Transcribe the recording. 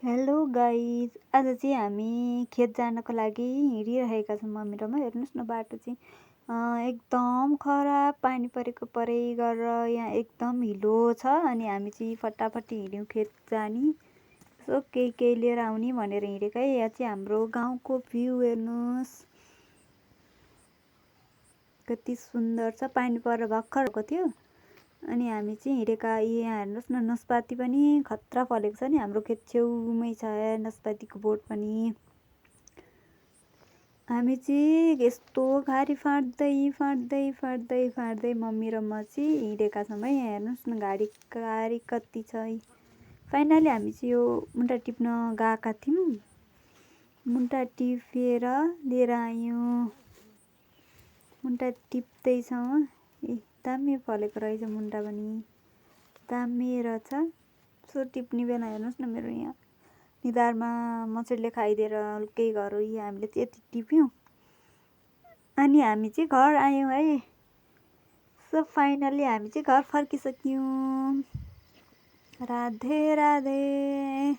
Hello guys, आज चाहिँ हामी खेत जानको लागि हिँडिरहेका छौँ मम्मी र म। हेर्नुहोस् न, बाटो चाहिँ एकदम खराब, पानी परेको परै गरेर यहाँ एकदम हिलो छ। अनि हामी चाहिँ फटाफट हिँड्यौँ खेत जाने, यसो केही केही लिएर आउने भनेर हिँडेको है। यहाँ चाहिँ हाम्रो गाउँको भ्यू हेर्नुहोस्, कति सुन्दर छ। पानी परेर भर्खर भएको थियो अनि हामी चाहिँ हिँडेका। यहाँ हेर्नुहोस् न, नास्पाती पनि खतरा फलेको छ नि, हाम्रो खेत छेउमै छ नास्पातीको बोट पनि। हामी चाहिँ यस्तो गाडी फाड्दै मम्मी र म चाहिँ हिँडेका छौँ है। यहाँ हेर्नुहोस् न, गाडी कति छ। फाइनली हामी चाहिँ यो मुन्टा टिप्न गएका थियौँ, मुन्टा टिपेर लिएर आयौँ। मुन्टा टिप्दैछौँ, दामी फलेको रहेछ मुन्टा पनि, दामी रहेछ। सो टिप्ने बेला हेर्नुहोस् न, मेरो यहाँ निधारमा मच्छरले खाइदिएर केही घर हामीले चाहिँ यति टिप्यौँ अनि हामी चाहिँ घर आयौँ है। सो फाइनल्ली हामी चाहिँ घर फर्किसक्यौँ। राधे राधे।